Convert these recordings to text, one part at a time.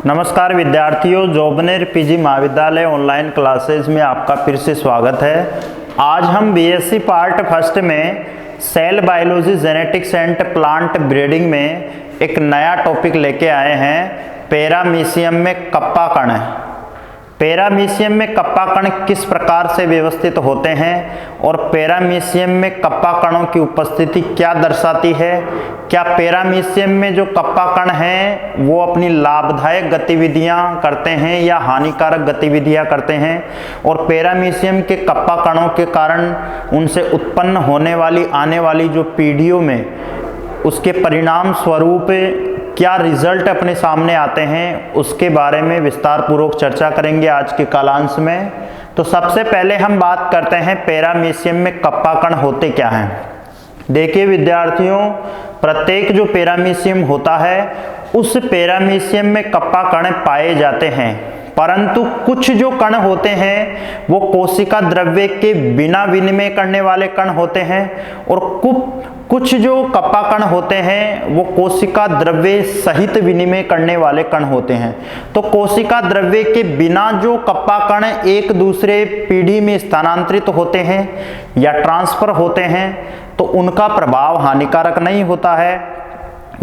नमस्कार विद्यार्थियों, जोबनेर पीजी महाविद्यालय ऑनलाइन क्लासेज में आपका फिर से स्वागत है। आज हम बीएससी पार्ट फर्स्ट में cell biology genetics and plant breeding में एक नया टॉपिक लेके आए हैं। पैरामीशियम में कप्पा कण। पैरामीशियम में कप्पा कण किस प्रकार से व्यवस्थित होते हैं और पैरामीशियम में कप्पा कणों की उपस्थिति क्या दर्शाती है। क्या पैरामीशियम में जो कप्पा कण हैं वो अपनी लाभदायक गतिविधियां करते हैं या हानिकारक गतिविधियां करते हैं, और पैरामीशियम के कप्पा कणों के कारण उनसे उत्पन्न होने वाली आने वाली जो पीढ़ियों में उसके परिणाम स्वरूप क्या रिजल्ट अपने सामने आते हैं, उसके बारे में विस्तार पूर्वक चर्चा करेंगे आज के कालांश में। तो सबसे पहले हम बात करते हैं पैरामीशियम में कप्पा कण होते क्या हैं। देखिए विद्यार्थियों, प्रत्येक जो पैरामीशियम होता है उस पैरामीशियम में कप्पा कण पाए जाते हैं, परंतु कुछ जो कण होते हैं वो कोशिका द्रव्य के बिना विनिमय करने वाले कण होते हैं, और कुछ जो कप्पा कण होते हैं वो कोशिका द्रव्य सहित विनिमय करने वाले कण होते हैं। तो कोशिका द्रव्य के बिना जो कप्पा कण एक दूसरे पीढ़ी में स्थानांतरित होते हैं या ट्रांसफर होते हैं तो उनका प्रभाव हानिकारक नहीं होता है,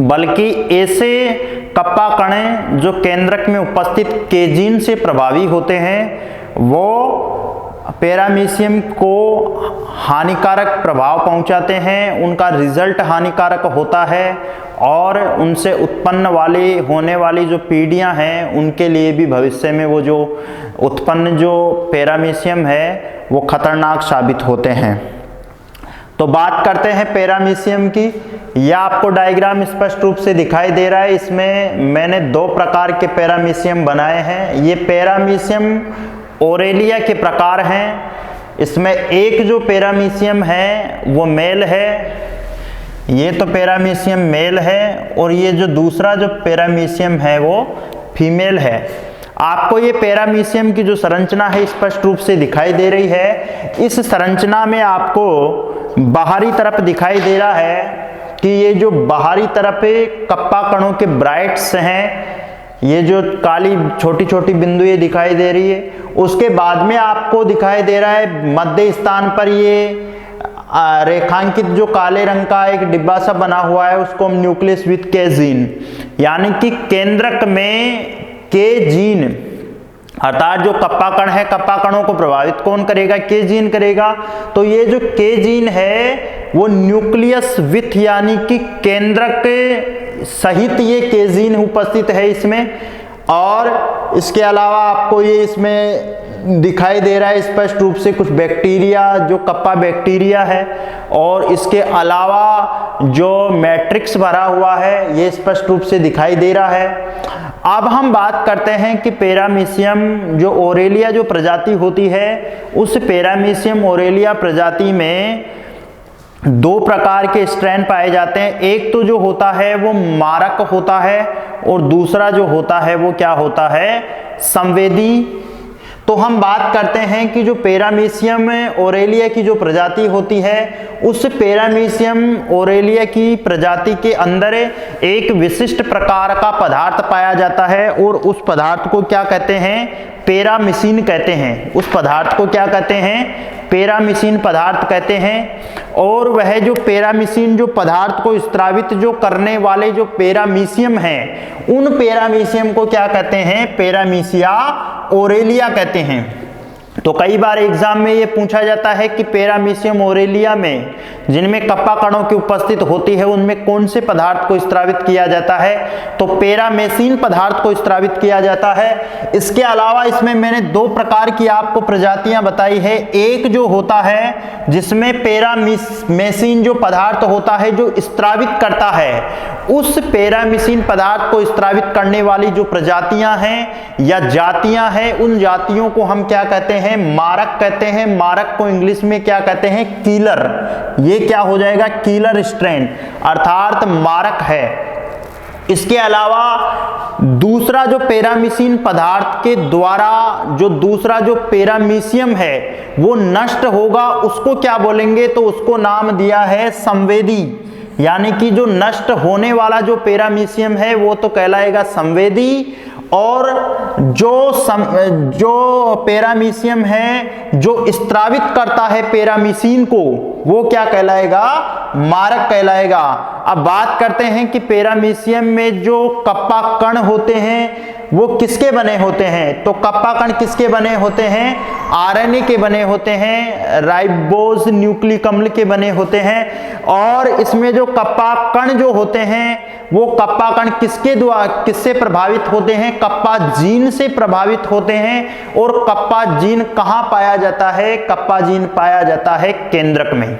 बल्कि ऐसे कप्पा कण जो केंद्रक में उपस्थित केजीन से प्रभावी होते हैं वो पैरामीशियम को हानिकारक प्रभाव पहुंचाते हैं, उनका रिजल्ट हानिकारक होता है और उनसे उत्पन्न होने वाली जो पीढ़ियां हैं उनके लिए भी भविष्य में वो जो उत्पन्न जो पैरामीशियम है वो खतरनाक साबित होते हैं। तो बात करते हैं पैरामीशियम की। यह आपको डायग्राम स्पष्ट रूप से दिखाई दे रहा है। इसमें मैंने दो प्रकार के पैरामीशियम बनाए हैं। ये पैरामीशियम ओरेलिया के प्रकार हैं। इसमें एक जो पैरामीशियम है वो मेल है, ये तो पैरामीशियम मेल है, और ये जो दूसरा जो पैरामीशियम है वो फीमेल है। आपको ये पैरामीशियम की जो संरचना है स्पष्ट रूप से दिखाई दे रही है। इस संरचना में आपको बाहरी तरफ दिखाई दे रहा है कि ये जो बाहरी तरफ कप्पा कणों के ब्राइट्स हैं, ये जो काली छोटी छोटी बिंदु ये दिखाई दे रही है, उसके बाद में आपको दिखाई दे रहा है मध्य स्थान पर ये रेखांकित जो काले रंग का एक डिब्बा सा बना हुआ है, उसको हम न्यूक्लियस विथ केजीन, यानी कि केंद्रक में केजीन, अर्थात जो कप्पा कण है कप्पा कणों को प्रभावित कौन करेगा, केजीन करेगा। तो ये जो केजीन है वो न्यूक्लियस विथ यानी कि केंद्रक सहित ये केजीन उपस्थित है इसमें, और इसके अलावा आपको ये इसमें दिखाई दे रहा है स्पष्ट रूप से कुछ बैक्टीरिया जो कप्पा बैक्टीरिया है, और इसके अलावा जो मैट्रिक्स भरा हुआ है ये स्पष्ट रूप से दिखाई दे रहा है। अब हम बात करते हैं कि पैरामीशियम जो ओरेलिया जो प्रजाति होती है, उस पैरामीशियम ओरेलिया प्रजाति में दो प्रकार के स्ट्रेन पाए जाते हैं। एक तो जो होता है वो मारक होता है, और दूसरा जो होता है वो क्या होता है, संवेदी। तो हम बात करते हैं कि जो पैरामीशियम ओरेलिया की जो प्रजाति होती है, उस पैरामीशियम ओरेलिया की प्रजाति के अंदर एक विशिष्ट प्रकार का पदार्थ पाया जाता है, और उस पदार्थ को क्या कहते हैं, पैरामीशिन कहते हैं। उस पदार्थ को क्या कहते हैं, पैरामीशिन पदार्थ कहते हैं। और वह जो पैरामीशिन जो पदार्थ को स्त्रावित जो करने वाले जो पैरामीशियम हैं, उन पैरामीशियम को क्या कहते हैं, पैरामीशिया ओरेलिया कहते हैं। तो कई बार एग्जाम में ये पूछा जाता है कि पैरामीशियम ओरेलिया में जिनमें कप्पा कणों की उपस्थित होती है उनमें कौन से पदार्थ को स्त्रावित किया जाता है, तो पैरामीशिन पदार्थ को स्त्रावित किया जाता है। इसके अलावा इसमें मैंने दो प्रकार की आपको प्रजातियां बताई है। एक जो होता है जिसमें पैरामीशिन जो पदार्थ होता है जो स्त्रावित करता है, उस पैरामीशिन पदार्थ को स्त्रावित करने वाली जो प्रजातियां हैं या जातियां हैं, उन जातियों को हम क्या कहते हैं, मारक कहते हैं। मारक को इंग्लिश में क्या कहते हैं, कीलर। ये क्या हो जाएगा, कीलर स्ट्रेन, अर्थात मारक है। इसके अलावा दूसरा जो पैरामीशिन पदार्थ के द्वारा जो दूसरा जो पैरामीशियम है वो नष्ट होगा, उसको क्या बोलेंगे, तो उसको नाम दिया है संवेदी। यानी कि जो नष्ट होने वाला जो पैरामीशियम है वो तो कहलाएगा संवेदी, और जो पैरामीशियम है जो स्त्रावित करता है पैरामीसिन को, वो क्या कहलाएगा? मारक कहलाएगा। अब बात करते हैं कि पैरामीशियम में जो कप्पा कण होते हैं वो किसके बने होते हैं? तो कप्पा कण किसके बने होते हैं? आरएनए के बने होते हैं, राइबोज न्यूक्लिक अम्ल के बने होते हैं। और इसमें जो कप्पा कण जो होते हैं वो कप्पा कण किससे प्रभावित होते हैं? कप्पा जीन से प्रभावित होते हैं। और कप्पा जीन कहाँ पाया जाता है? कप्पा जीन पाया जाता है केंद्रक में।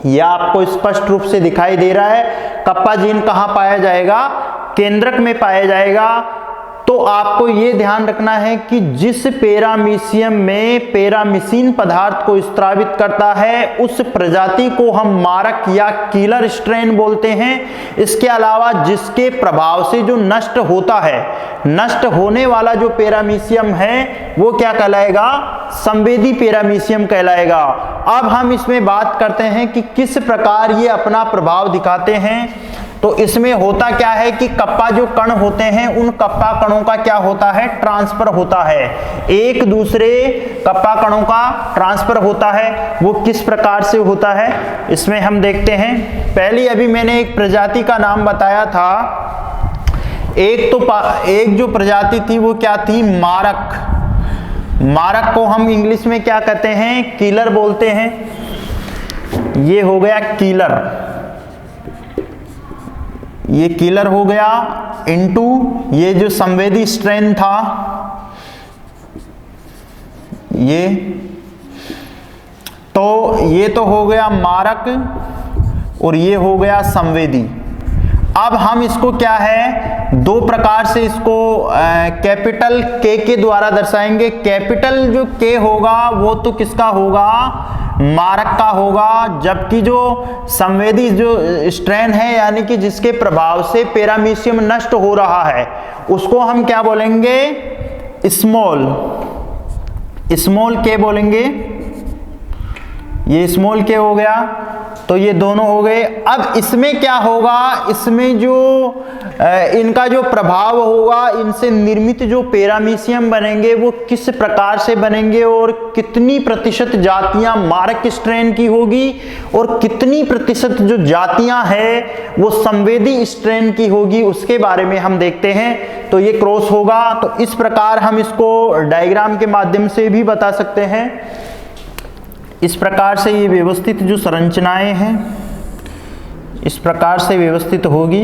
यह आपको स्पष्ट रूप से दिखाई दे रहा है। कप्पा जीन कहाँ पाया जाएगा? केंद्रक में पाया जाएगा। तो आपको यह ध्यान रखना है कि जिस पैरामीशियम में पैरामीसिन पदार्थ को स्त्रावित करता है उस प्रजाति को हम मारक या किलर स्ट्रेन बोलते हैं। इसके अलावा जिसके प्रभाव से जो नष्ट होता है, नष्ट होने वाला जो पैरामीशियम है वो क्या कहलाएगा? संवेदी पैरामीशियम कहलाएगा। अब हम इसमें बात करते हैं कि किस प्रकार ये अपना प्रभाव दिखाते हैं। तो इसमें होता क्या है कि कप्पा जो कण होते हैं उन कप्पा कणों का क्या होता है? ट्रांसफर होता है। एक दूसरे कप्पा कणों का ट्रांसफर होता है। वो किस प्रकार से होता है इसमें हम देखते हैं। पहले अभी मैंने एक प्रजाति का नाम बताया था। एक जो प्रजाति थी वो क्या थी? मारक। मारक को हम इंग्लिश में क्या कहते हैं? किलर बोलते हैं। ये हो गया किलर, ये किलर हो गया। इनटू ये जो संवेदी स्ट्रेन था ये तो हो गया मारक और ये हो गया संवेदी। अब हम इसको क्या है, दो प्रकार से इसको कैपिटल के द्वारा दर्शाएंगे। कैपिटल जो के होगा वो तो किसका होगा? मारक का होगा। जबकि जो संवेदी जो स्ट्रेन है यानी कि जिसके प्रभाव से पैरामीशियम नष्ट हो रहा है उसको हम क्या बोलेंगे? स्मॉल के बोलेंगे। ये स्मॉल के हो गया। तो ये दोनों हो गए। अब इसमें क्या होगा? इसमें जो इनका जो प्रभाव होगा, इनसे निर्मित जो पैरामीशियम बनेंगे वो किस प्रकार से बनेंगे और कितनी प्रतिशत जातियां मारक स्ट्रेन की होगी और कितनी प्रतिशत जो जातियां हैं वो संवेदी स्ट्रेन की होगी, उसके बारे में हम देखते हैं। तो ये क्रॉस होगा। तो इस प्रकार हम इसको डायग्राम के माध्यम से भी बता सकते हैं। इस प्रकार से ये व्यवस्थित जो संरचनाएं हैं इस प्रकार से व्यवस्थित होगी।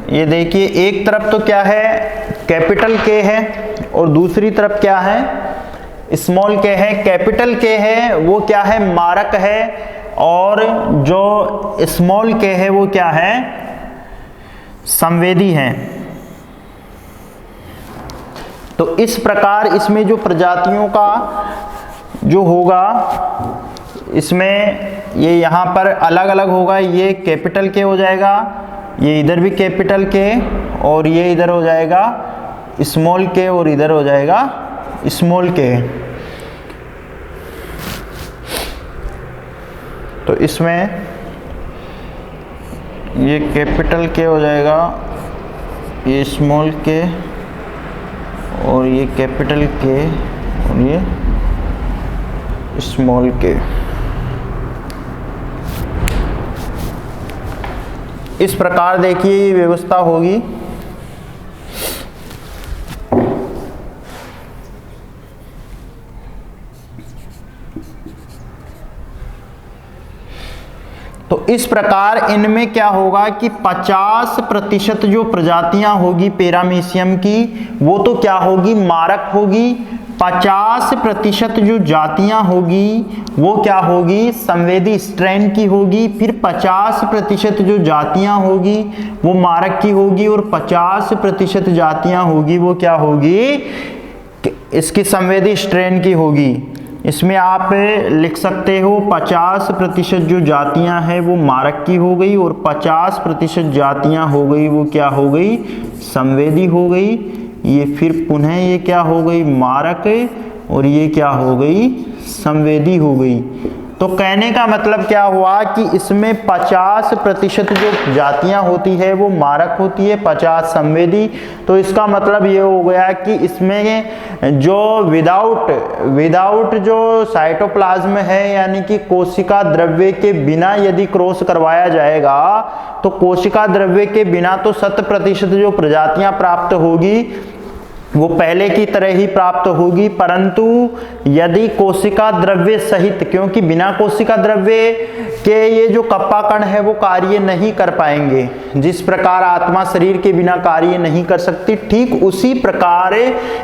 ये देखिए, एक तरफ तो क्या है? कैपिटल के है और दूसरी तरफ क्या है? स्मॉल के है। कैपिटल के है वो क्या है? मारक है। और जो स्मॉल के है वो क्या है? संवेदी है। तो इस प्रकार इसमें जो प्रजातियों का जो होगा इसमें ये यहाँ पर अलग अलग होगा। ये कैपिटल के हो जाएगा, ये इधर भी कैपिटल के और ये इधर हो जाएगा स्मॉल के और इधर हो जाएगा स्मॉल के। तो इसमें ये कैपिटल के हो जाएगा, ये स्मॉल के और ये कैपिटल के और ये स्मॉल के। इस प्रकार देखिए ये व्यवस्था होगी। तो इस प्रकार इनमें क्या होगा कि 50% जो प्रजातियां होगी पैरामीशियम की वो तो क्या होगी? मारक होगी। 50% जो जातियां होगी वो क्या होगी? संवेदी स्ट्रेन की होगी। फिर 50% जो जातियां होगी वो मारक की होगी और 50% जातियां होगी वो क्या होगी? इसकी संवेदी स्ट्रेन की होगी। इसमें आप लिख सकते हो 50% जो जातियां हैं वो मारक की हो गई और 50% जातियां हो गई वो क्या हो गई? संवेदी हो गई। ये फिर पुनः ये क्या हो गई? मारक और ये क्या हो गई? संवेदी हो गई। तो कहने का मतलब क्या हुआ कि इसमें 50% जो जातियां होती है वो मारक होती है, 50 संवेदी। तो इसका मतलब ये हो गया कि इसमें जो विदाउट जो साइटोप्लाज्म है, यानी कि कोशिका द्रव्य के बिना यदि क्रॉस करवाया जाएगा तो कोशिका द्रव्य के बिना तो 100% जो प्रजातियां प्राप्त होगी वो पहले की तरह ही प्राप्त होगी, परंतु यदि कोशिका द्रव्य सहित, क्योंकि बिना कोशिका द्रव्य के ये जो कप्पा कण है वो कार्य नहीं कर पाएंगे। जिस प्रकार आत्मा शरीर के बिना कार्य नहीं कर सकती, ठीक उसी प्रकार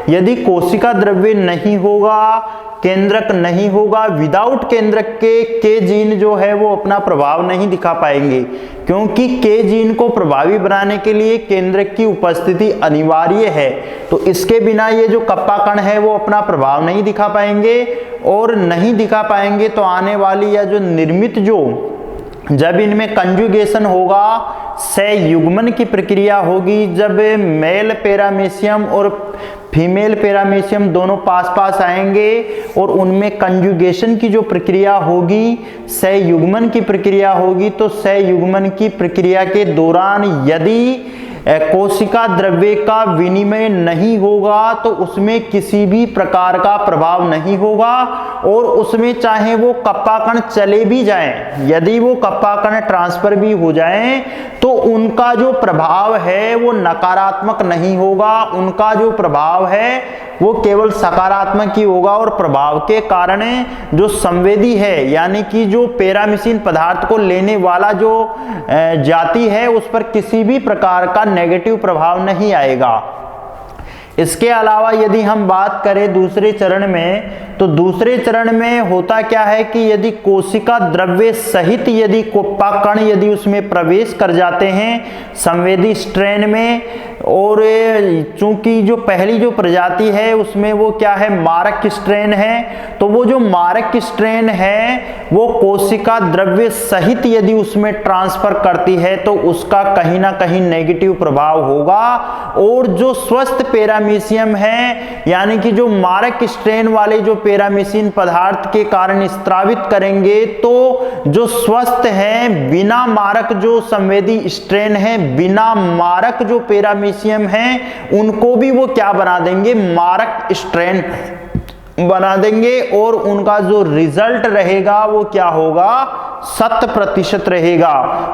यदि कोशिका द्रव्य नहीं होगा, केंद्रक नहीं होगा, विदाउट केंद्रक के जीन जो है वो अपना प्रभाव नहीं दिखा पाएंगे, क्योंकि के जीन को प्रभावी बनाने के लिए केंद्रक की उपस्थिति अनिवार्य है। तो इसके बिना ये जो कप्पा कण है वो अपना प्रभाव नहीं दिखा पाएंगे, और नहीं दिखा पाएंगे तो आने वाली या जो निर्मित जब इनमें कंजुगेशन होगा, संयुग्मन की प्रक्रिया होगी, जब मेल पैरामीशियम और फीमेल पैरामीशियम दोनों पास पास आएंगे और उनमें कंजुगेशन की जो प्रक्रिया होगी, संयुग्मन की प्रक्रिया होगी, तो संयुग्मन की प्रक्रिया के दौरान यदि कोशिका द्रव्य का विनिमय नहीं होगा तो उसमें किसी भी प्रकार का प्रभाव नहीं होगा, और उसमें चाहे वो कप्पा कण चले भी जाएं, यदि वो कप्पा कण ट्रांसफर भी हो जाएं तो उनका जो प्रभाव है वो नकारात्मक नहीं होगा, उनका जो प्रभाव है वो केवल सकारात्मक ही होगा। और प्रभाव के कारण जो संवेदी है, यानी कि जो पैरामीशियन पदार्थ को लेने वाला जो जाति है, उस पर किसी भी प्रकार का नेगेटिव प्रभाव नहीं आएगा। इसके अलावा यदि हम बात करें दूसरे चरण में, तो दूसरे चरण में होता क्या है कि यदि कोशिका द्रव्य सहित यदि कप्पा कण यदि उसमें प्रवेश कर जाते हैं संवेदी स्ट्रेन में, और चूंकि जो पहली जो प्रजाति है उसमें वो क्या है, मारक स्ट्रेन है, तो वो जो मारक स्ट्रेन है वो कोशिका द्रव्य सहित यदि उसमें ट्रांसफर करती है तो उसका कहीं ना कहीं नेगेटिव प्रभाव होगा। और जो स्वस्थ पैरामीशियम है, यानी कि जो मारक स्ट्रेन वाले जो पैरामीशियन पदार्थ के कारण स्त्रावित करेंगे, तो जो स्वस्थ हैं बिना मारक जो संवेदी स्ट्रेन है, बिना मारक जो पैरामीशियम है, उनको भी वो क्या बना देंगे, मारक स्ट्रेन बना देंगे, और उनका जो रिजल्ट रहेगा वो क्या होगा, 100% रहेगा।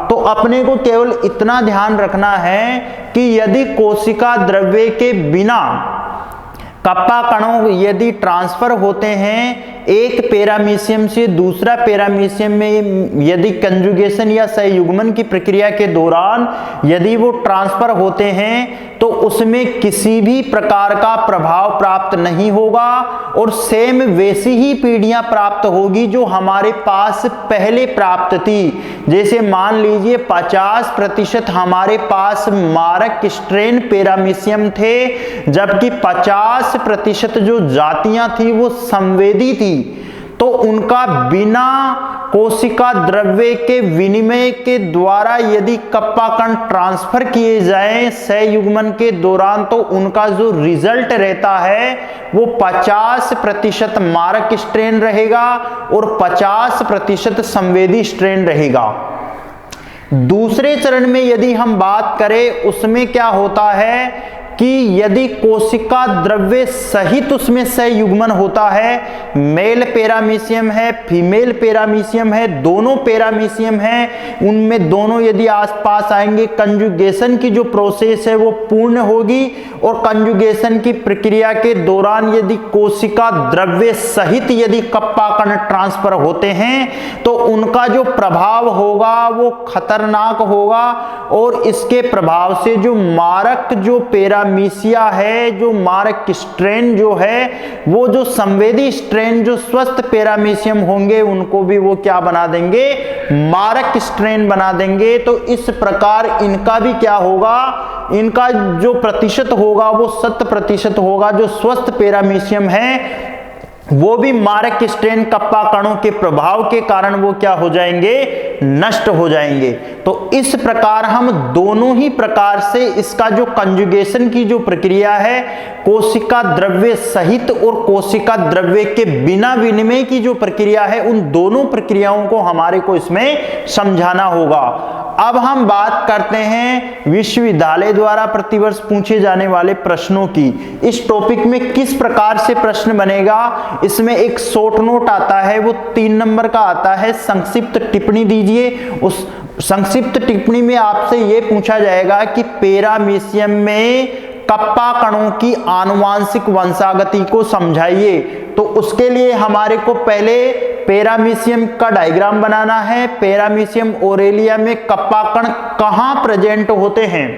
तो अपने को केवल इतना ध्यान रखना है कि यदि कोशिका द्रव्य के बिना कप्पा कणों यदि ट्रांसफर होते हैं एक पैरामीशियम से दूसरा पैरामीशियम में, यदि कंजुगेशन या संयुग्मन की प्रक्रिया के दौरान यदि वो ट्रांसफर होते हैं, तो उसमें किसी भी प्रकार का प्रभाव प्राप्त नहीं होगा, और सेम वैसी ही पीढ़ियां प्राप्त होगी जो हमारे पास पहले प्राप्त थी। जैसे मान लीजिए 50% हमारे पास मारक स्ट्रेन पैरामीशियम थे, जबकि 50% जो जातियां थी वो संवेदी थी। तो उनका बिना कोशिका द्रव्य के विनिमय के द्वारा यदि कप्पा कण ट्रांसफर किए जाएं संयुग्मन के दौरान, तो उनका जो रिजल्ट रहता है वो 50% मारक स्ट्रेन रहेगा और 50% संवेदी स्ट्रेन रहेगा। दूसरे चरण में यदि हम बात करें, उसमें क्या होता है कि यदि कोशिका द्रव्य सहित उसमें संयुग्मन होता है, मेल पैरामीशियम है, फीमेल पैरामीशियम है, दोनों पैरामीशियम है, उनमें दोनों यदि आसपास आएंगे, कंजुगेशन की जो प्रोसेस है वो पूर्ण होगी, और कंजुगेशन की प्रक्रिया के दौरान यदि कोशिका द्रव्य सहित यदि कप्पा कण ट्रांसफर होते हैं तो उनका जो प्रभाव होगा वो खतरनाक होगा, और इसके प्रभाव से जो मारक जो पैरामीशिया है, जो मारक स्ट्रेन जो है, वो जो संवेदी स्ट्रेन जो स्वस्थ पैरामीशियम होंगे उनको भी वो क्या बना देंगे, मारक स्ट्रेन बना देंगे। तो इस प्रकार इनका भी क्या होगा, इनका जो प्रतिशत होगा वो 100% होगा। जो स्वस्थ पैरामीशियम है वो भी मारक स्ट्रेन कप्पा कणों के प्रभाव के कारण वो क्या हो जाएंगे, नष्ट हो जाएंगे। तो इस प्रकार हम दोनों ही प्रकार से इसका जो कंजुगेशन की जो प्रक्रिया है, कोशिका द्रव्य सहित और कोशिका द्रव्य के बिना विनिमय की जो प्रक्रिया है, उन दोनों प्रक्रियाओं को हमारे को इसमें समझाना होगा। अब हम बात करते हैं विश्वविद्यालय द्वारा प्रतिवर्ष पूछे जाने वाले प्रश्नों की। इस टॉपिक में किस प्रकार से प्रश्न बनेगा, इसमें एक शॉर्ट नोट आता है, वो 3 नंबर का आता है। संक्षिप्त टिप्पणी दीजिए। उस संक्षिप्त टिप्पणी में आपसे यह पूछा जाएगा कि पैरामीशियम में कप्पा कणों की आनुवांशिक वंशागति को समझाइए। तो उसके लिए हमारे को पहले पैरामीशियम का डायग्राम बनाना है। पैरामीशियम ओरेलिया में कप्पा कण कहां प्रेजेंट होते हैं,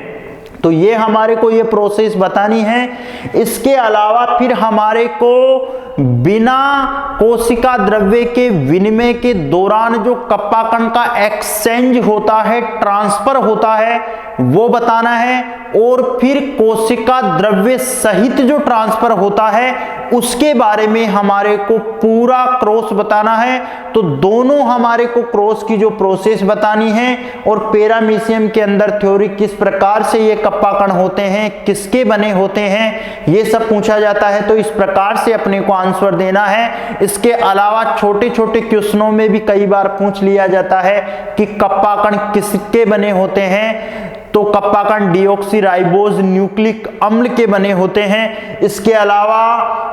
तो ये हमारे को ये प्रोसेस बतानी है। इसके अलावा फिर हमारे को बिना कोशिका द्रव्य के विनिमय के दौरान जो कप्पा कण का एक्सचेंज होता है, ट्रांसफर होता है, वो बताना है। और फिर कोशिका द्रव्य सहित जो ट्रांसफर होता है उसके बारे में हमारे को पूरा क्रॉस बताना है। तो दोनों हमारे को क्रॉस की जो प्रोसेस बतानी है, और पैरामीशियम के अंदर थ्योरी किस प्रकार से ये कप्पा कण होते हैं, किसके बने होते हैं, ये सब पूछा जाता है। तो इस प्रकार से अपने को आंसर देना है। इसके अलावा छोटे छोटे क्वेश्चनों में भी कई बार पूछ लिया जाता है कि कप्पा कण किसके बने होते हैं, तो कप्पा कण डीऑक्सीराइबोज न्यूक्लिक अम्ल के बने होते हैं। इसके अलावा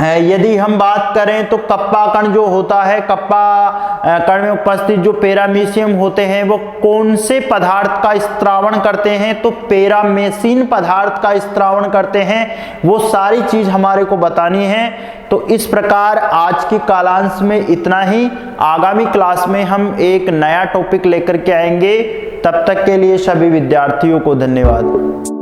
यदि हम बात करें तो कप्पा कण जो होता है, कप्पा कण में उपस्थित जो पैरामीशियम होते हैं वो कौन से पदार्थ का स्त्रावण करते हैं, तो पैरामेसिन पदार्थ का स्त्रावण करते हैं। वो सारी चीज हमारे को बतानी है। तो इस प्रकार आज की कालांश में इतना ही। आगामी क्लास में हम एक नया टॉपिक लेकर के आएंगे। तब तक के लिए सभी विद्यार्थियों को धन्यवाद।